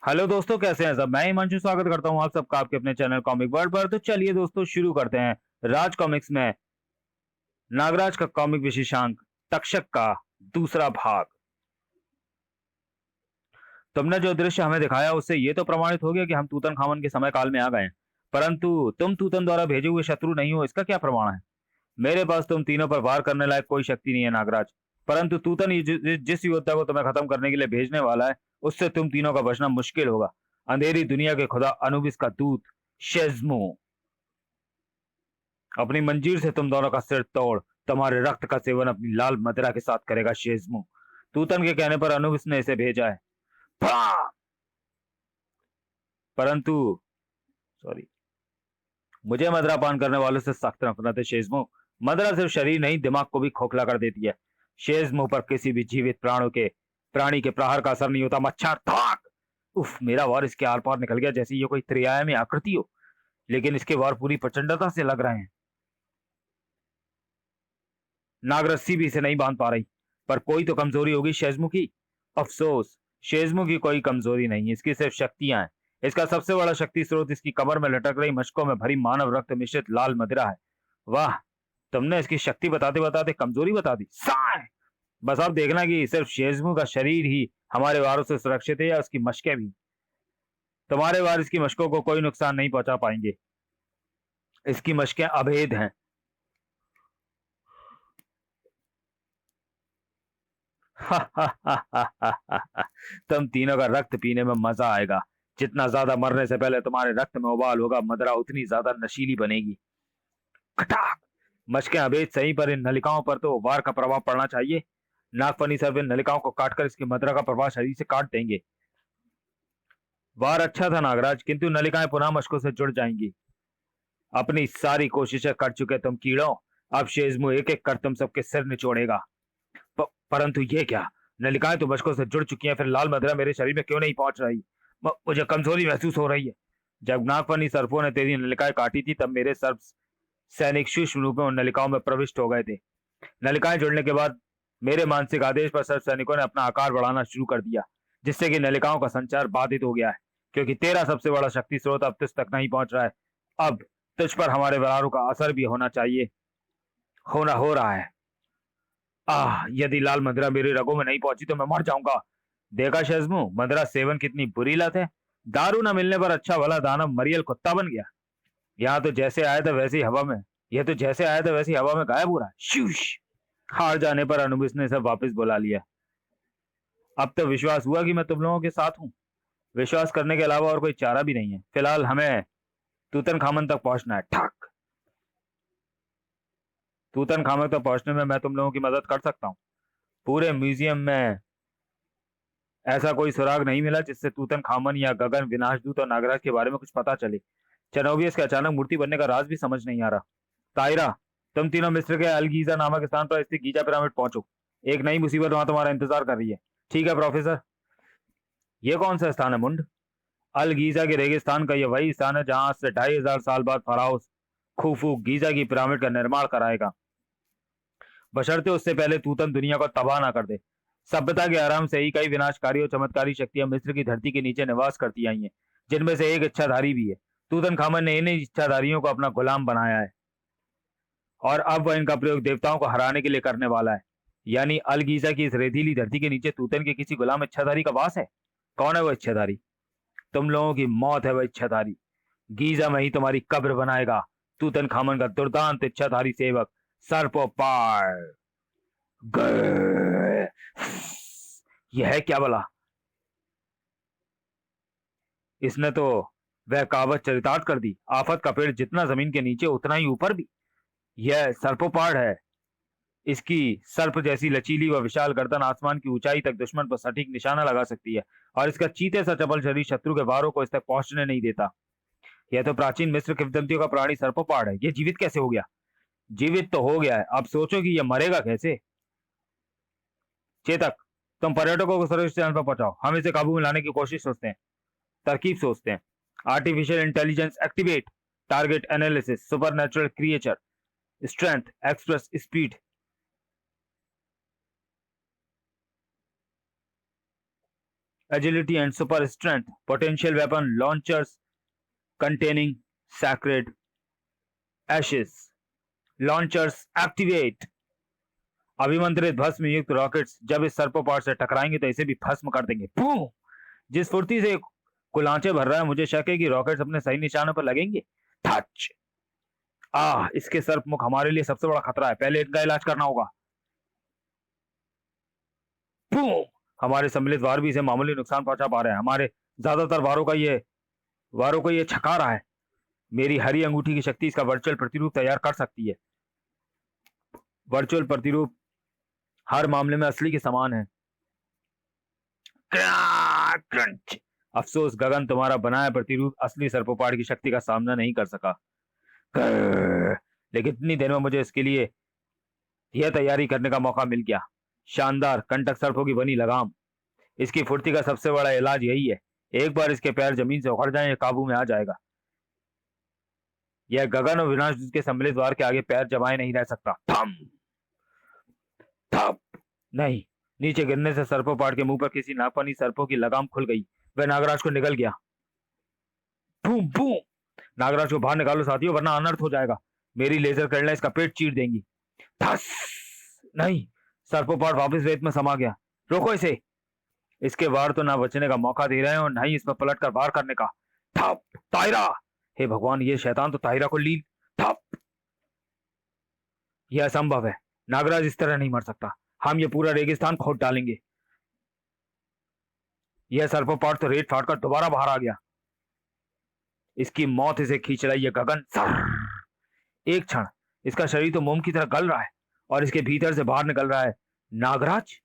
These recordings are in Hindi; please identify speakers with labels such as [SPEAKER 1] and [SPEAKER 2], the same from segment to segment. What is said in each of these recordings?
[SPEAKER 1] हेलो दोस्तों, कैसे हैं सब। मैं हिमांशु स्वागत करता हूं आप सबका आपके अपने चैनल कॉमिक वर्ल्ड पर। तो चलिए दोस्तों शुरू करते हैं। राज कॉमिक्स में नागराज का कॉमिक विशेषांक तक्षक का दूसरा भाग। तुमने जो दृश्य हमें दिखाया उससे ये तो प्रमाणित हो गया कि हम तूतन खामन के समय काल में आ गए हैं, परंतु तुम तूतन द्वारा भेजे हुए शत्रु नहीं हो, इसका क्या प्रमाण है। मेरे पास तुम तीनों पर वार करने लायक कोई शक्ति नहीं है नागराज, परंतु तूतन जिस योद्धा को तुम्हें खत्म करने के लिए भेजने वाला है उससे तुम तीनों का बचना मुश्किल होगा। अंधेरी दुनिया के खुदा अनुबिस का दूत शेज़्मो अपनी मंजीर से तुम दोनों का सिर तोड़ तुम्हारे रक्त का सेवन अपनी लाल मदिरा के साथ करेगा। शेज़्मो, तूतन के कहने पर अनुबिस ने इसे भेजा है। भा! परंतु सॉरी, मुझे मदिरा पान करने वालों से सख्त नफरत है शेज़्मो। मदिरा सिर्फ शरीर नहीं दिमाग को भी खोखला कर देती है। शेज़्मो पर किसी भी जीवित प्राणी के प्रहार का असर नहीं होता। मच्छर थाक! उफ, मेरा वार इसके आर पार निकल गया जैसे ये कोई त्रिआयामी आकृति हो, लेकिन इसके वार पूरी प्रचंडता से लग रहे हैं। नागरस्सी भी इसे नहीं बांध पा रही, पर कोई तो कमजोरी होगी शेज़्मो की। अफसोस, शेज़्मो की कोई कमजोरी नहीं, इसकी सिर्फ शक्तियां हैं। इसका सबसे बड़ा शक्ति स्रोत इसकी कमर में लटक रही मशकों में भरी मानव रक्त मिश्रित लाल मदिरा है। वाह, तुमने इसकी शक्ति बताते बताते कमजोरी बता दी। साय! बस अब देखना कि सिर्फ शेज़्मो का शरीर ही हमारे वारों से सुरक्षित है या उसकी मशकें भी। तुम्हारे वार इसकी मशकों को कोई नुकसान नहीं पहुंचा पाएंगे। इसकी मशकें अभेद हैं। तुम तीनों का रक्त पीने में मजा आएगा। जितना ज्यादा मरने से पहले तुम्हारे रक्त में उबाल होगा, मदरा उतनी ज्यादा नशीली बनेगी। खटाक! मशकें अभेद सही, पर इन नलिकाओं पर तो वार का प्रभाव पड़ना चाहिए। नागफनी सर्व इन नलिकाओं को काटकर इसकी मदरा का प्रभाव शरीर से काट देंगे। वार अच्छा था नागराज, किंतु नलिकाएं पुनः मशकों से जुड़ जाएंगी। अपनी सारी कोशिशें कर चुके तुम कीड़ों, अब शेज़्मो एक एक कर तुम सबके सिर निचोड़ेगा। परंतु ये क्या, नलिकाएं तो बचकों से जुड़ चुकी हैं, फिर लाल मदिरा मेरे शरीर में क्यों नहीं पहुंच रही। मुझे कमजोरी महसूस हो रही है। जब नागफनी सर्पों ने तेरी नलिकाएं काटी थी तब मेरे सर्प सैनिक सूक्ष्म रूप में उन नलिकाओं में प्रविष्ट हो गए थे। नलिकाएं जुड़ने के बाद मेरे मानसिक आदेश पर सर्प सैनिकों ने अपना आकार बढ़ाना शुरू कर दिया, जिससे कि नलिकाओं का संचार बाधित हो गया है। क्योंकि तेरा सबसे बड़ा शक्ति स्रोत अब तुझ तक नहीं पहुंच रहा है, अब तुझ पर हमारे व्यवहारों का असर भी होना चाहिए, होना हो रहा है। यदि लाल मदिरा मेरी रगों में नहीं पहुंची तो मैं मर जाऊंगा। देखा शेज़्मो, मदिरा सेवन कितनी बुरी लत है। दारू न मिलने पर अच्छा भला दानव मरियल कुत्ता बन गया। यहाँ तो जैसे आया था वैसे ही हवा में यह तो जैसे आया था वैसे ही हवा में गायब हो रहा है। शूश! हार जाने पर अनुबिस ने सब वापस बुला लिया। अब तो विश्वास हुआ कि मैं तुम लोगों के साथ हूँ। विश्वास करने के अलावा और कोई चारा भी नहीं है। फिलहाल हमें तूतन खामन तक पहुंचना है। ठक! तूतन खामन तक पहुंचने में मैं तुम लोगों की मदद कर सकता हूँ। पूरे म्यूजियम में ऐसा कोई सुराग नहीं मिला जिससे तूतन खामन या गगन विनाशदूत और नागराज के बारे में कुछ पता चले। चेनोबियस के अचानक मूर्ति बनने का राज भी समझ नहीं आ रहा। तायरा, तुम तीनों मिस्र के अलगीजा नामक स्थान पर स्थित गीजा पिरामिड पहुंचो। एक नई मुसीबत वहां तुम्हारा इंतजार कर रही है। ठीक है प्रोफेसर। ये कौन सा स्थान है मुंड। अलगीजा के रेगिस्तान का यह वही स्थान है जहां से 2500 साल बाद फराओ खूफू गीजा की पिरामिड का निर्माण कराएगा, बशर्ते उससे पहले तूतन दुनिया को तबाह ना कर दे। सभ्यता के आराम से ही कई विनाशकारी और चमत्कारी शक्तियां मिस्र की धरती के नीचे निवास करती आई हैं, जिनमें से एक इच्छाधारी भी है। तूतन खामन ने इन इच्छाधारियों को अपना गुलाम बनाया है और अब वह इनका प्रयोग देवताओं को हराने के लिए करने वाला है। यानी अलगीजा की इस रेतीली धरती के नीचे तूतन के किसी गुलाम इच्छाधारी का वास है। कौन है वो इच्छाधारी। तुम लोगों की मौत है वह इच्छाधारी। गीजा में ही तुम्हारी कब्र बनाएगा तूतन खामन का दुर्दांत इच्छाधारी सेवक सर्पोपार। गए। यह है क्या भला। इसने तो वह कहावत चरितार्थ कर दी, आफत का पेड़ जितना जमीन के नीचे उतना ही ऊपर भी। यह सर्पोपाड है। इसकी सर्प जैसी लचीली व विशाल गर्दन आसमान की ऊंचाई तक दुश्मन पर सटीक निशाना लगा सकती है, और इसका चीते सा चपल शरीर शत्रु के वारों को इस तक पहुंचने नहीं देता। यह तो प्राचीन मिस्र किंवदंतियों का प्राणी सर्पोपाड है। यह जीवित कैसे हो गया। जीवित तो हो गया है, अब सोचो कि यह मरेगा कैसे। चेतक, तुम पर्यटकों को सुरक्षित स्थान पर पहुंचाओ, हम इसे काबू में लाने की कोशिश सोचते हैं, तरकीब सोचते हैं। Artificial intelligence activate, target analysis, super natural creature, strength, express speed. agility and super strength, potential weapon launchers containing sacred ashes, launchers activate। अभिमंत्रित भस्म युक्त रॉकेट्स जब इस सर्पोपाट से टकराएंगे तो इसे भी भस्म कर देंगे। बूम! जिस फुर्ती से कुलांचे भर रहा है, मुझे शक है कि रॉकेट्स अपने सही निशानों पर लगेंगे। टच! इसके सर्पमुख हमारे लिए सबसे बड़ा खतरा है, पहले इनका इलाज करना होगा। बूम! हमारे सम्मिलित वार भी इसे मामूली नुकसान पहुंचा पा रहे हैं। हमारे ज्यादातर वारों को ये छका रहा है। मेरी हरी अंगूठी की शक्ति इसका वर्चुअल प्रतिरूप तैयार कर सकती है। वर्चुअल प्रतिरूप हर मामले में असली के समान है। क्रंच! अफसोस गगन, तुम्हारा बनाया प्रतिरूप असली सर्पोपाड़ की शक्ति का सामना नहीं कर सका। लेकिन इतनी देर में मुझे इसके लिए यह तैयारी करने का मौका मिल गया। शानदार कंटक सर्पों की बनी लगाम। इसकी फुर्ती का सबसे बड़ा इलाज यही है, एक बार इसके पैर जमीन से उखड़ जाएं, काबू में आ जाएगा। यह गगन और विनाश के सम्मिलित वार के आगे पैर जमाए नहीं रह सकता। थम थप! नहीं, नीचे गिरने से सर्पोपाड़ के मुंह पर किसी नागफनी सर्पों की लगाम खुल गई। वह नागराज को निकल गया। Boom boom! नागराज को बाहर निकालो साथियों, वरना अनर्थ हो जाएगा। मेरी लेजर किरणें इसका पेट चीर देंगी। धस! नहीं, सर्पोपाड़ वापस रेत में समा गया। रोको इसे। इसके वार तो ना बचने का मौका दे रहे हैं और ना ही इस पर पलट कर वार करने का। थप! तायरा! हे भगवान, ये शैतान तो तायरा को लील। थप! यह असंभव है, नागराज इस तरह नहीं मर सकता। हम ये पूरा रेगिस्तान खोद डालेंगे। यह सर्पोपाड़ तो रेत फाड़कर दोबारा बाहर आ गया। इसकी मौत इसे खींच रही है। गगन एक क्षण, इसका शरीर तो मोम की तरह गल रहा है और इसके भीतर से बाहर निकल रहा है नागराज।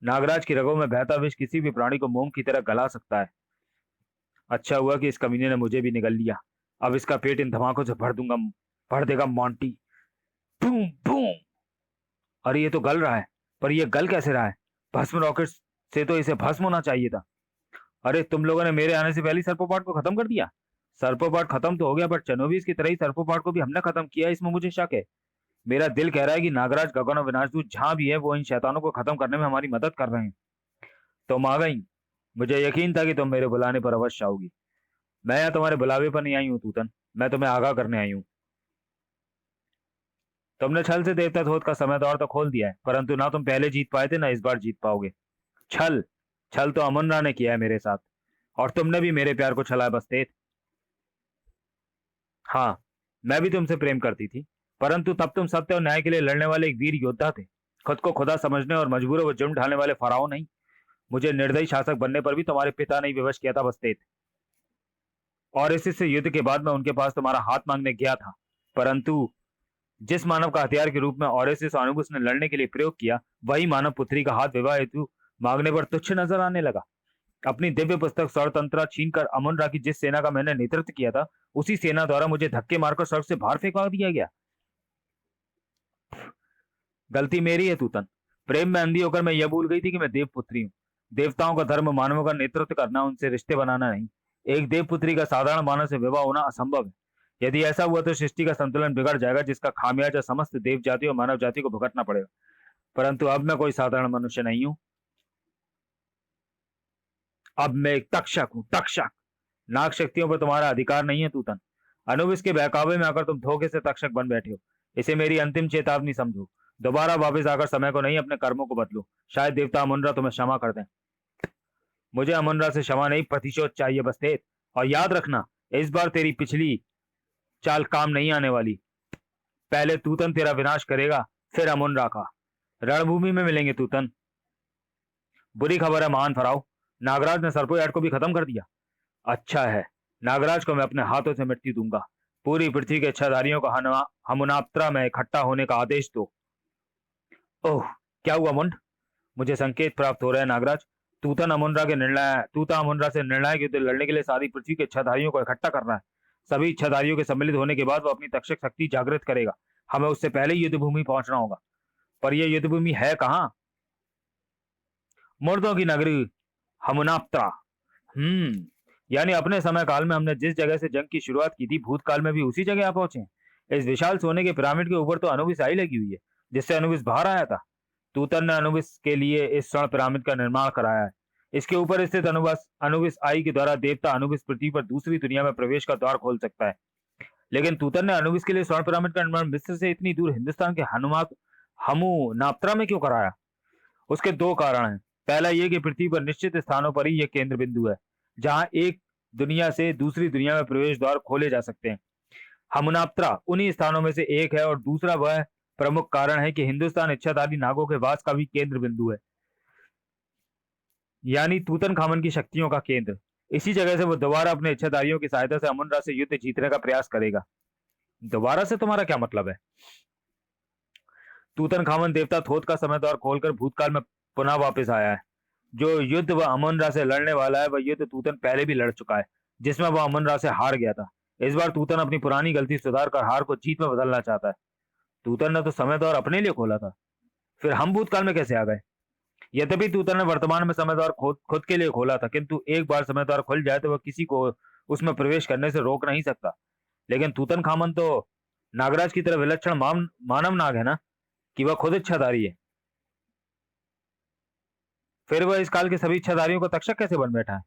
[SPEAKER 1] नागराज की रगों में बहता विष किसी भी प्राणी को मोम की तरह गला सकता है। अच्छा हुआ कि इस कमीने ने मुझे भी निगल लिया। अब इसका पेट इन धमाकों से भर देगा मोंटी। Boom boom! अरे ये तो गल रहा है, पर ये गल कैसे रहा है? भस्म रॉकेट से तो इसे भस्म होना चाहिए था। अरे तुम लोगों ने मेरे आने से पहले सर्पोपाट को खत्म कर दिया। सर्पोपाट खत्म तो हो गया, पर चनोबीस की तरह ही सर्पोपाट को भी हमने खत्म किया, इसमें मुझे शक है। मेरा दिल कह रहा है कि नागराज, गगन और विनाशदूत जहां भी है, वो इन शैतानों को खत्म करने में हमारी मदद कर रहे हैं। तुम आ गई। मुझे यकीन था कि तुम मेरे बुलाने पर अवश्य आओगी। मैं यहाँ तुम्हारे बुलावे पर नहीं आई हूँ तूतन, मैं तुम्हें आगाह करने आई हूँ। तुमने छल से देवता धोत का समय दौर तो खोल दिया है, परंतु ना तुम पहले जीत पाए थे, ना इस बार जीत पाओगे। छल छल तो अमुन्ना ने किया है मेरे साथ, और तुमने भी मेरे प्यार को छला है बस्तेत। हाँ, मैं भी तुमसे प्रेम करती थी, परंतु तब तुम सत्य और न्याय के लिए लड़ने वाले एक वीर योद्धा थे, खुद को खुदा समझने और मजबूरों को जुर्म ढालने वाले फराओ नहीं। मुझे निर्दयी शासक बनने पर भी तुम्हारे पिता ने विवश किया था बस्तेत। और इसी युद्ध के बाद मैं उनके पास तुम्हारा हाथ मांगने गया था, परंतु जिस मानव का हथियार के रूप में ओरेसिस और अनुबुस ने लड़ने के लिए प्रयोग किया, वही मानव पुत्री का हाथ विवाह हेतु मांगने पर तुच्छ नजर आने लगा। अपनी दिव्य पुस्तक स्वरतंत्रा छीनकर अमुन-रा की जिस सेना का मैंने नेतृत्व किया था, उसी सेना द्वारा मुझे धक्के मारकर स्वर्ग से बाहर फेंका दिया गया। गलती मेरी है तूतन। प्रेम में अंधी होकर मैं यह भूल गई थी कि मैं देवपुत्री हूँ। देवताओं का धर्म मानवों का नेतृत्व करना, उनसे रिश्ते बनाना नहीं। एक देवपुत्री का साधारण मानव से विवाह होना असंभव है। यदि ऐसा हुआ तो सृष्टि का संतुलन बिगड़ जाएगा, जिसका खामियाजा समस्त देव जाति और मानव जाति को भुगतना पड़ेगा। परंतु अब मैं कोई साधारण मनुष्य नहीं हूं। अब मैं एक तक्षक हूं, तक्षक। नाग शक्तियों पर तुम्हारा अधिकार नहीं है तूतन। अनुविस के बहकावे में आकर तुम धोखे से तक्षक बन बैठे हो। इसे मेरी अंतिम चेतावनी समझो। दोबारा वापस आकर समय को नहीं, अपने कर्मों को बदलो। शायद देवता अमुन-रा तुम्हें क्षमा कर दें। मुझे अमुन-रा से क्षमा नहीं, प्रतिशोध चाहिए बस्तेत। और याद रखना, इस बार तेरी पिछली चाल काम नहीं आने वाली। पहले तूतन तेरा विनाश करेगा, फिर अमुन-रा का। रणभूमि में मिलेंगे तूतन। बुरी खबर है महान फराओ, नागराज ने सर्पोयाट को भी खत्म कर दिया। अच्छा है, नागराज को मैं अपने हाथों से मिट्टी दूंगा। पूरी पृथ्वी के इच्छाधारियों को हमुनाप्त्रा में इकट्ठा होने का आदेश दो। ओह, क्या हुआ मुंड? मुझे संकेत प्राप्त हो रहे हैं नागराज। तूता अमुन-रा से निर्णायक युद्ध लड़ने के लिए सारी पृथ्वी के इच्छाधारियों को इकट्ठा करना है। सभी इच्छाधारियों के सम्मिलित होने के बाद वो अपनी तक्षक शक्ति जागृत करेगा। हमें उससे पहले युद्ध भूमि पहुंचना होगा। पर यह युद्ध भूमि है कहाँ? मुर्दों की नगरी हमुनाप्त्रा। यानी अपने समय काल में हमने जिस जगह से जंग की शुरुआत की थी, भूतकाल में भी उसी जगह आ पहुंचे। इस विशाल सोने के पिरामिड के ऊपर तो अनुबिस आई लगी हुई है, जिससे अनुबिस बाहर आया था। तूतन ने अनुबिस के लिए इस स्वर्ण पिरामिड का निर्माण कराया है। इसके ऊपर स्थित अनुबिस आई के द्वारा देवता अनुबिस पृथ्वी पर दूसरी दुनिया में प्रवेश का द्वार खोल सकता है। लेकिन तूतन ने अनुबिस के लिए स्वर्ण पिरामिड का निर्माण मिस्र से इतनी दूर हिंदुस्तान के हमू नाप्त्रा में क्यों कराया? उसके दो कारण हैं। पहला यह कि पृथ्वी पर निश्चित स्थानों पर ही यह केंद्र बिंदु है जहां एक दुनिया से दूसरी दुनिया में प्रवेश द्वार खोले जा सकते हैं। हमुनाप्त्रा उन्हीं स्थानों में से एक है और दूसरा वह प्रमुख कारण है कि हिंदुस्तान इच्छाधारी नागों के वास का भी केंद्र बिंदु है, यानी तूतन खामन की शक्तियों का केंद्र। इसी जगह से वो दोबारा अपने इच्छाधारियों की सहायता से अमुन-रा से युद्ध जीतने का प्रयास करेगा। दोबारा से तुम्हारा क्या मतलब है? तूतन खामन देवता थोथ का समय द्वार खोलकर भूतकाल में पुनः वापस आया है। जो युद्ध वह अमुन-रा से लड़ने वाला है वह युद्ध तूतन पहले भी लड़ चुका है, जिसमें वह अमुन-रा से हार गया था। इस बार तूतन अपनी पुरानी गलती सुधार कर हार को जीत में बदलना चाहता है। तूतन ने तो समय द्वार अपने लिए खोला था, फिर हम भूतकाल में कैसे आ गए? यद्यपि तूतन ने वर्तमान में समय द्वार खुद के लिए खोला था, किंतु एक बार समय द्वार खुल जाए तो वह किसी को उसमें प्रवेश करने से रोक नहीं सकता। लेकिन तूतन खामन तो नागराज की तरह विलक्षण मानव नाग है ना, कि वह खुद इच्छाधारी है। फिर वह इस काल के सभी इच्छाधारियों को तक्षक कैसे बन बैठा है?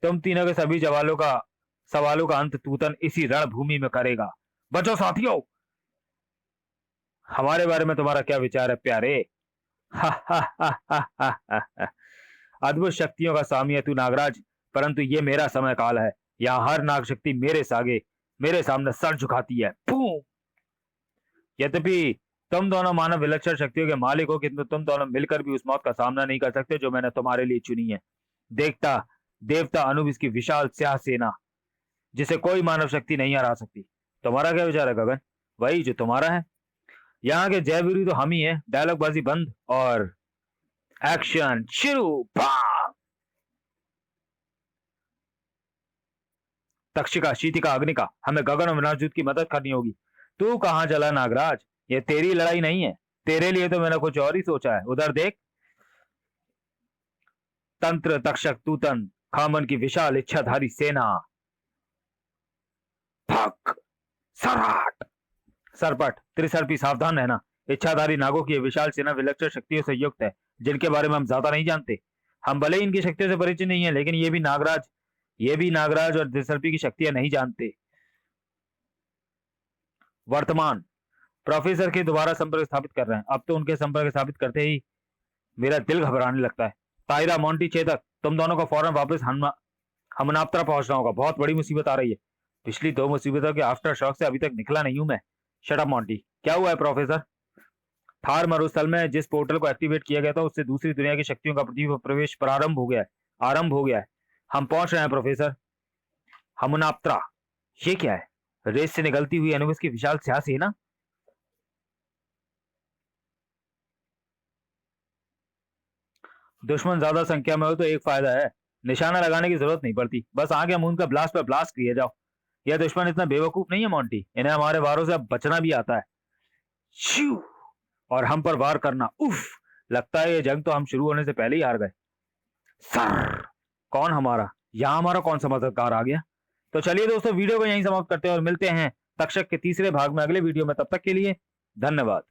[SPEAKER 1] तुम तीनों के सभी सवालों का अंत तूतन इसी रणभूमि में करेगा। बचो साथियों, हमारे बारे में तुम्हारा क्या विचार है प्यारे? अद्भुत शक्तियों का स्वामी है तू नागराज, परंतु ये मेरा समय काल है। यहाँ हर नाग शक्ति मेरे सामने सर झुकाती है। यद्यपि तुम दोनों मानव विलक्षण शक्तियों के मालिक हो, किंतु तुम दोनों मिलकर भी उस मौत का सामना नहीं कर सकते जो मैंने तुम्हारे लिए चुनी है। देवता अनुबिस की विशाल स्याह सेना, जिसे कोई मानव शक्ति नहीं हरा सकती। तुम्हारा क्या विचार है गगन? वही जो तुम्हारा है। यहाँ के जयवीरू तो हम ही है। डायलॉग बाजी बंद और एक्शन शुरू। तक्षिका, शीतिका, अग्निका, हमें गगन और विनाशदूत की मदद करनी होगी। तू कहां चला नागराज? ये तेरी लड़ाई नहीं है, तेरे लिए तो मैंने कुछ और ही सोचा है। उधर देख। तंत्र तक्षक तूतन खामन की विशाल इच्छाधारी सेना। भक सराट सरपट त्रिसर्पी, सावधान रहना। इच्छाधारी नागों की विशाल सेना विलक्षण शक्तियों से युक्त है, जिनके बारे में हम ज्यादा नहीं जानते। हम भले ही इनकी शक्तियों से परिचित नहीं है, लेकिन ये भी नागराज और त्रिसर्पी की शक्तियां नहीं जानते। वर्तमान प्रोफेसर के दोबारा संपर्क स्थापित कर रहे हैं। अब तो उनके संपर्क स्थापित करते ही मेरा दिल घबराने लगता है। तायरा, मोंटी, चेतक, तुम दोनों को फौरन वापस हमुनाप्त्रा पहुंचना होगा। बहुत बड़ी मुसीबत आ रही है। पिछली दो मुसीबतों के आफ्टर शॉक से अभी तक निकला नहीं हूं मैं। Shut up Monty. क्या हुआ है प्रोफेसर? थार मरुस्थल में जिस पोर्टल को एक्टिवेट किया गया था उससे दूसरी दुनिया की शक्तियों का पृथ्वी पर प्रवेश आरंभ हो गया है। हम पहुंच रहे हैं प्रोफेसर। हमुनाप्त्रा, ये क्या है? रेस से निकलती हुई अनुबिस की विशाल स्याह सेना। दुश्मन ज्यादा संख्या में हो तो एक फायदा है, निशाना लगाने की जरूरत नहीं पड़ती। बस आगे मून का ब्लास्ट पर ब्लास्ट किए जाओ। यह दुश्मन इतना बेवकूफ नहीं है मोंटी, इन्हें हमारे वारों से अब बचना भी आता है। श्यू, और हम पर वार करना। उफ, लगता है ये जंग तो हम शुरू होने से पहले ही हार गए। सर, कौन हमारा? यहाँ हमारा कौन सा मददगार आ गया? तो चलिए दोस्तों, वीडियो को यहीं समाप्त करते हैं और मिलते हैं तक्षक के तीसरे भाग में अगले वीडियो में। तब तक के लिए धन्यवाद।